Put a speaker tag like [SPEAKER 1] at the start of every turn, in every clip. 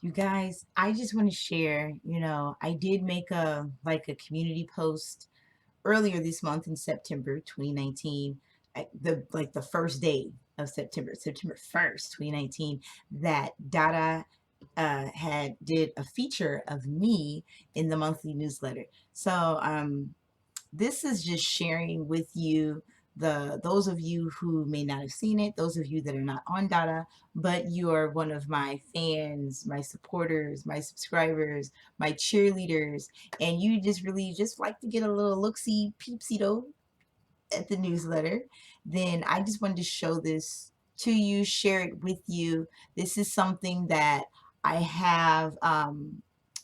[SPEAKER 1] You guys, I just want to share, I did make a community post earlier this month in September 2019, the first day of September, September 1st, 2019, that DaDa had did a feature of me in the monthly newsletter. So this is just sharing with you those of you who may not have seen it, those of you that are not on DaDa, but you are one of my fans, my supporters, my subscribers, my cheerleaders, and you just really just like to get a little look-see peepsy at the newsletter. Then I just wanted to show this to you, share it with you. This is something that I have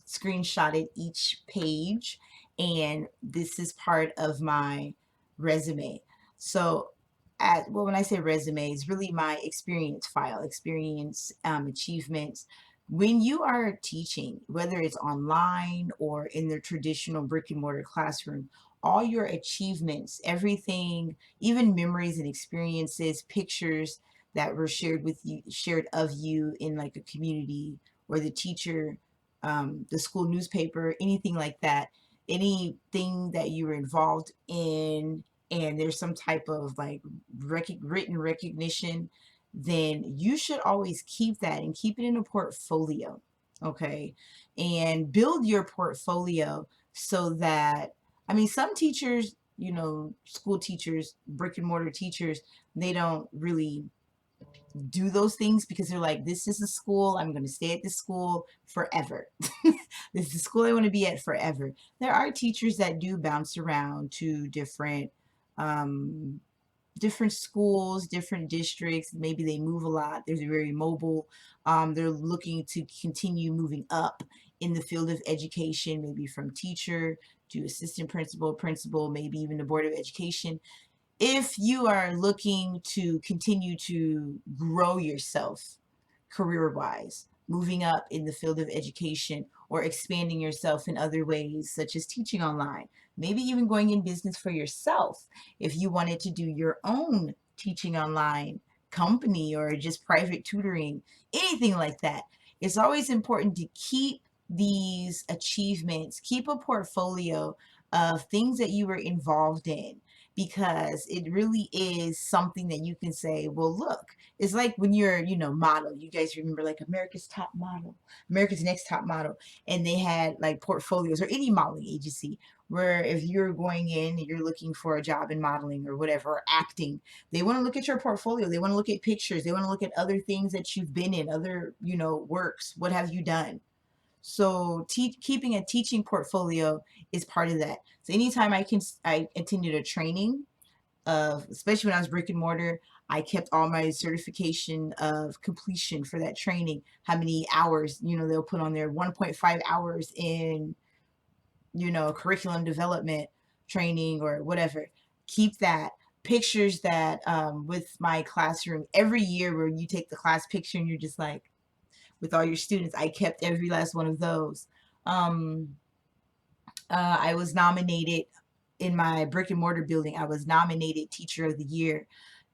[SPEAKER 1] screenshotted each page, and this is part of my resume. So well, when I say resume, it's really my experience file, experience, achievements. When you are teaching, whether it's online or in the traditional brick and mortar classroom, all your achievements, everything, even memories and experiences, pictures that were shared of you in like a community or the teacher, the school newspaper, anything like that, anything that you were involved in, and there's some type of like written recognition, then you should always keep that and keep it in a portfolio. Okay. And build your portfolio so that, I mean, some teachers, school teachers, brick and mortar teachers, they don't really do those things because they're like, this is a school, I'm going to stay at this school forever. This is the school I want to be at forever. There are teachers that do bounce around to um, different schools, different districts. Maybe they move a lot. They're very mobile. They're looking to continue moving up in the field of education, maybe from teacher to assistant principal, principal, maybe even the board of education. If you are looking to continue to grow yourself career wise, moving up in the field of education or expanding yourself in other ways, such as teaching online, maybe even going in business for yourself. If you wanted to do your own teaching online company or just private tutoring, anything like that, it's always important to keep these achievements, keep a portfolio of things that you were involved in, because it really is something that you can say, well, look, it's like when you're, model. You guys remember like America's Top Model, America's Next Top Model, and they had like portfolios, or any modeling agency, where if you're going in and you're looking for a job in modeling or whatever, or acting, they want to look at your portfolio. They want to look at pictures. They want to look at other things that you've been in, other, works. What have you done? So keeping a teaching portfolio is part of that. So anytime I attended a training of, especially when I was brick and mortar, I kept all my certification of completion for that training. How many hours, they'll put on there, 1.5 hours in, curriculum development training or whatever. Keep that. Pictures that, with my classroom every year where you take the class picture and you're just like, with all your students, I kept every last one of those. Um, I was nominated in my brick and mortar building. I was nominated Teacher of the Year,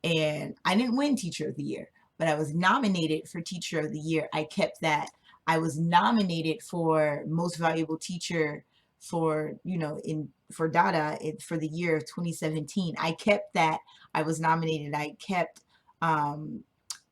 [SPEAKER 1] and I didn't win Teacher of the Year, but I was nominated for Teacher of the Year. I kept that. I was nominated for Most Valuable Teacher for, for DaDa for the year of 2017. I kept that. I was nominated. I kept um,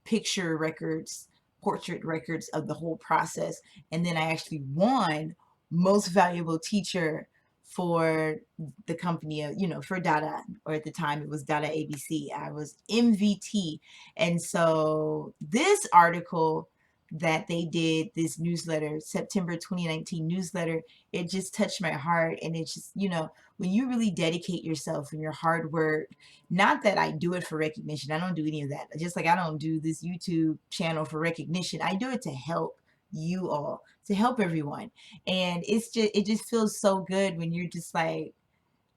[SPEAKER 1] picture records, portrait records of the whole process. And then I actually won Most Valuable Teacher for the company of, for DaDa, or at the time it was DaDa ABC. I was MVT. And so this article that they did, this newsletter, September 2019 newsletter, it just touched my heart. And it's just, when you really dedicate yourself and your hard work, not that I do it for recognition. I don't do any of that. Just like I don't do this YouTube channel for recognition. I do it to help you all, to help everyone. And it just feels so good when you're just like,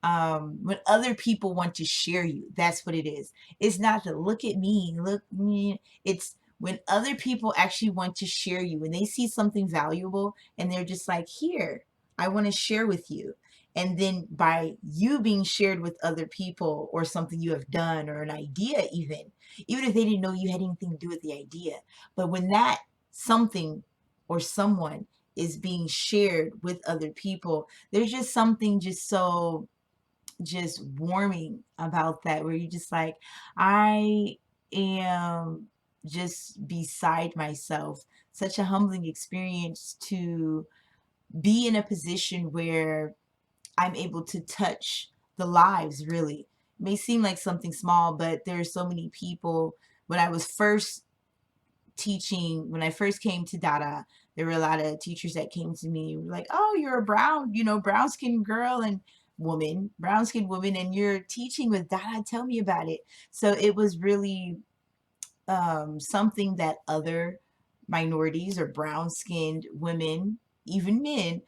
[SPEAKER 1] when other people want to share you. That's what it is. It's not to look at me, look me. It's when other people actually want to share you, when they see something valuable and they're just like, here, I want to share with you. And then by you being shared with other people, or something you have done, or an idea, even if they didn't know you had anything to do with the idea, but when that something or someone is being shared with other people, there's just something just so just warming about that, where you just like, I am just beside myself. Such a humbling experience to be in a position where I'm able to touch the lives, really. It may seem like something small, but there's so many people. When I was first teaching, when I first came to DaDa, there were a lot of teachers that came to me like, oh, you're a brown, brown skinned girl and woman, brown skinned woman, and you're teaching with DaDa. Tell me about it. So it was really something that other minorities or brown skinned women, even men,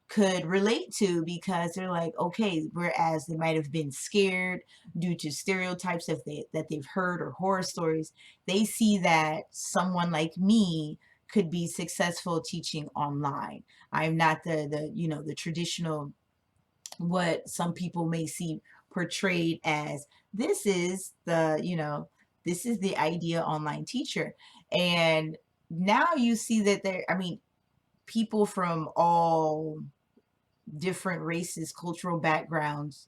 [SPEAKER 1] could relate to, because they're like, okay, whereas they might have been scared due to stereotypes that they've heard or horror stories, they see that someone like me could be successful teaching online. I'm not the traditional, what some people may see portrayed as, this is this is the idea online teacher. And now you see that there, I mean, people from all different races, cultural backgrounds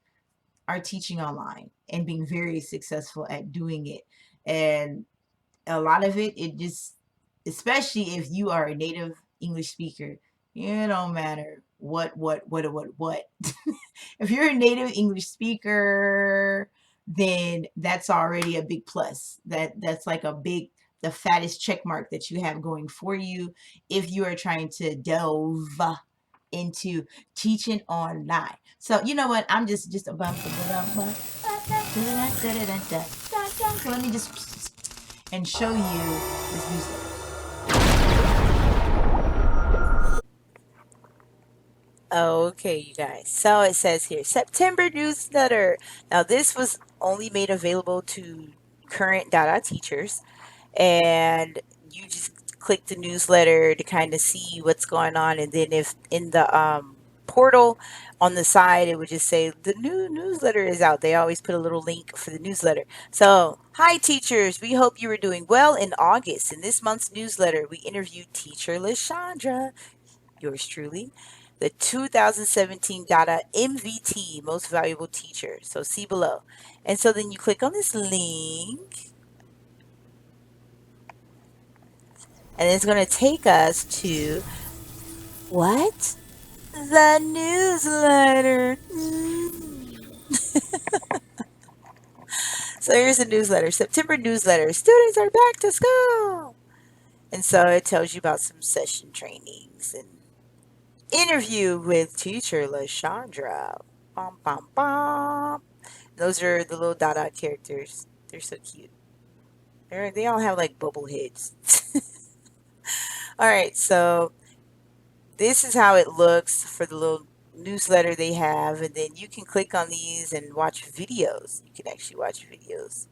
[SPEAKER 1] are teaching online and being very successful at doing it. And a lot of it just, especially if you are a native English speaker, it don't matter what. If you're a native English speaker, then that's already a big plus. That's like a big, the fattest check mark that you have going for you if you are trying to delve into teaching online. So you know what? I'm just a bump. So let me just and show you this newsletter. Okay, you guys. So it says here, September newsletter. Now, this was only made available to current DaDa teachers, and you just click the newsletter to kind of see what's going on. And then, if in the portal on the side, it would just say the new newsletter is out. They always put a little link for the newsletter. So, hi, teachers. We hope you were doing well in August. In this month's newsletter, we interviewed teacher LaShundra, yours truly, the 2017 DaDa MVT, Most Valuable Teacher. So see below. And so then you click on this link, and it's going to take us to what? The newsletter. So here's the newsletter. September newsletter. Students are back to school. And so it tells you about some session trainings and interview with teacher LaShundra. Bum, bum, bum. Those are the little DaDa characters. They're so cute. They all have like bubble heads. All right, so this is how it looks for the little newsletter they have, and then you can click on these and watch videos. You can actually watch videos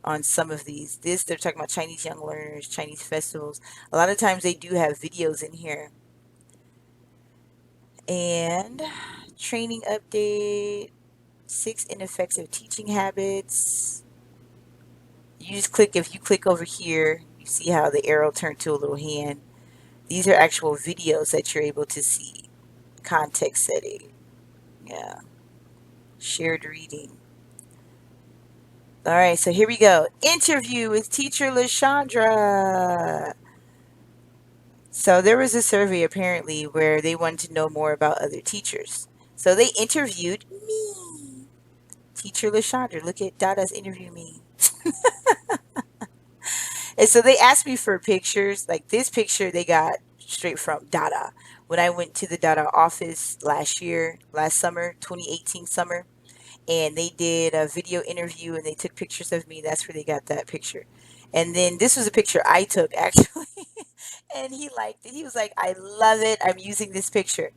[SPEAKER 1] on some of these. They're talking about Chinese young learners, Chinese festivals. A lot of times they do have videos in here. And training update, 6 ineffective teaching habits. You just click, if you click over here, you see how the arrow turned to a little hand. These are actual videos that you're able to see. Context setting. Yeah. Shared reading. All right, so here we go. Interview with teacher LaShundra. So there was a survey apparently where they wanted to know more about other teachers. So they interviewed me. Teacher LaShundra. Look at DaDa's interview me. And so they asked me for pictures. Like this picture they got straight from DaDa. When I went to the DaDa office last summer, 2018 summer, and they did a video interview and they took pictures of me. That's where they got that picture. And then this was a picture I took actually. And he liked it. He was like, I love it. I'm using this picture.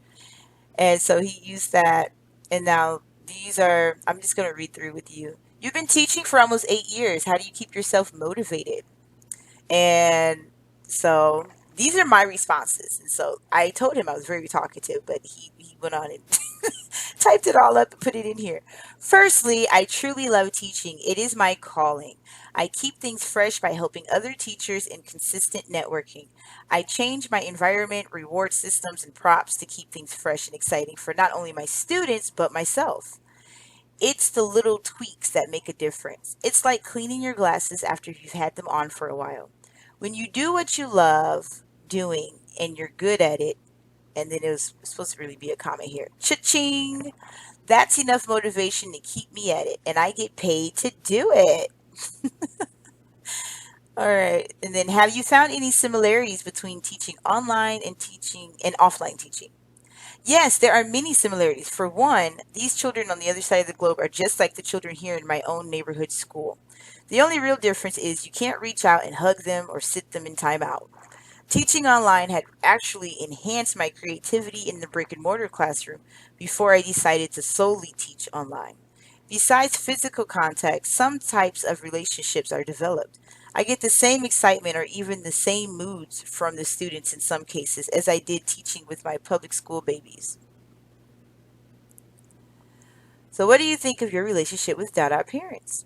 [SPEAKER 1] And so he used that. And now these are, I'm just going to read through with you. You've been teaching for almost 8 years. How do you keep yourself motivated? And so these are my responses. And so I told him I was very talkative, but he went on and
[SPEAKER 2] Typed it all up and put it in here. Firstly, I truly love teaching. It is my calling. I keep things fresh by helping other teachers and consistent networking. I change my environment, reward systems, and props to keep things fresh and exciting for not only my students, but myself. It's the little tweaks that make a difference. It's like cleaning your glasses after you've had them on for a while. When you do what you love doing and you're good at it, and then it was supposed to really be a comment here. Cha-ching! That's enough motivation to keep me at it, and I get paid to do it. All right. And then have you found any similarities between teaching online and teaching and offline teaching? Yes, there are many similarities. For one, these children on the other side of the globe are just like the children here in my own neighborhood school. The only real difference is you can't reach out and hug them or sit them in timeout. Teaching online had actually enhanced my creativity in the brick and mortar classroom before I decided to solely teach online. Besides physical contact, some types of relationships are developed. I get the same excitement or even the same moods from the students in some cases as I did teaching with my public school babies. So, what do you think of your relationship with DaDa parents?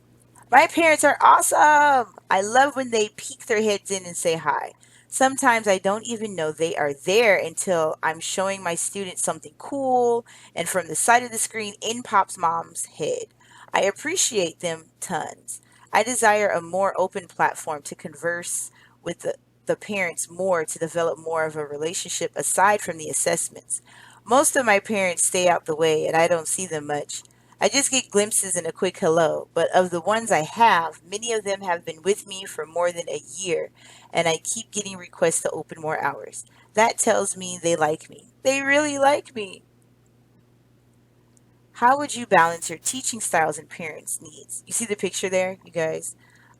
[SPEAKER 2] My parents are awesome. I love when they peek their heads in and say hi. Sometimes I don't even know they are there until I'm showing my students something cool, and from the side of the screen, in pops mom's head. I appreciate them tons. I desire a more open platform to converse with the parents more to develop more of a relationship aside from the assessments. Most of my parents stay out the way and I don't see them much. I just get glimpses and a quick hello, but of the ones I have, many of them have been with me for more than a year, and I keep getting requests to open more hours. That tells me they like me. They really like me. How would you balance your teaching styles and parents' needs? You see the picture there, you guys?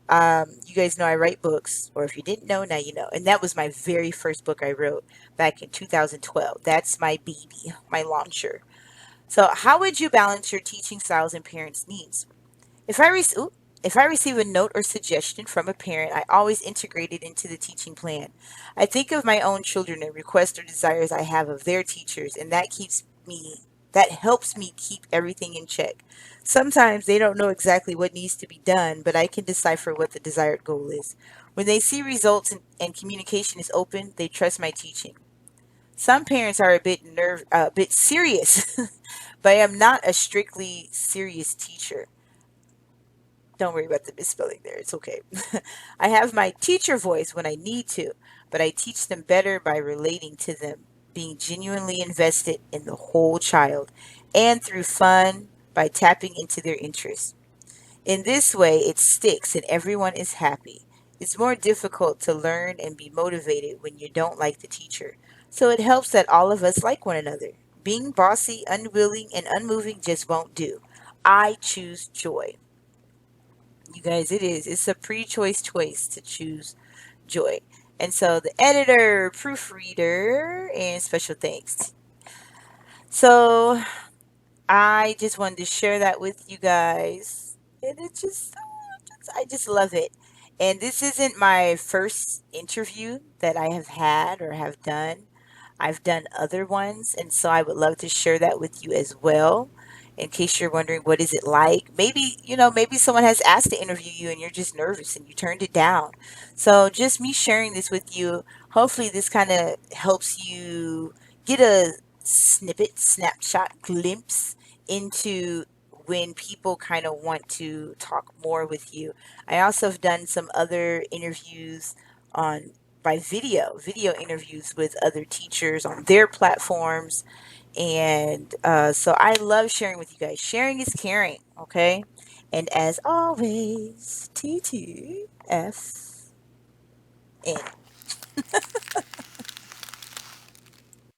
[SPEAKER 2] You guys know I write books, or if you didn't know, now you know. And that was my very first book I wrote back in 2012. That's my baby, my launcher. So, how would you balance your teaching styles and parents' needs? If I rec- oop, if I receive a note or suggestion from a parent, I always integrate it into the teaching plan. I think of my own children and requests or desires I have of their teachers, and that helps me keep everything in check. Sometimes they don't know exactly what needs to be done, but I can decipher what the desired goal is. When they see results and communication is open, they trust my teaching. Some parents are a bit serious, but I am not a strictly serious teacher. Don't worry about the misspelling there. It's okay. I have my teacher voice when I need to, but I teach them better by relating to them, being genuinely invested in the whole child, and through fun by tapping into their interests. In this way, it sticks and everyone is happy. It's more difficult to learn and be motivated when you don't like the teacher. So it helps that all of us like one another. Being bossy, unwilling, and unmoving just won't do. I choose joy. You guys, it is. It's a pre-choice choice to choose joy. And so the editor, proofreader, and special thanks. So I just wanted to share that with you guys. And I just love it. And this isn't my first interview that I have had or have done. I've done other ones, and so I would love to share that with you as well. In case you're wondering what is it like, maybe maybe someone has asked to interview you and you're just nervous and you turned it down. So just me sharing this with you, hopefully this kind of helps you get a snippet, snapshot, glimpse into when people kind of want to talk more with you. I also have done some other interviews on by video interviews with other teachers on their platforms. And so I love sharing with you guys. Sharing is caring, okay? And as always, TTFN.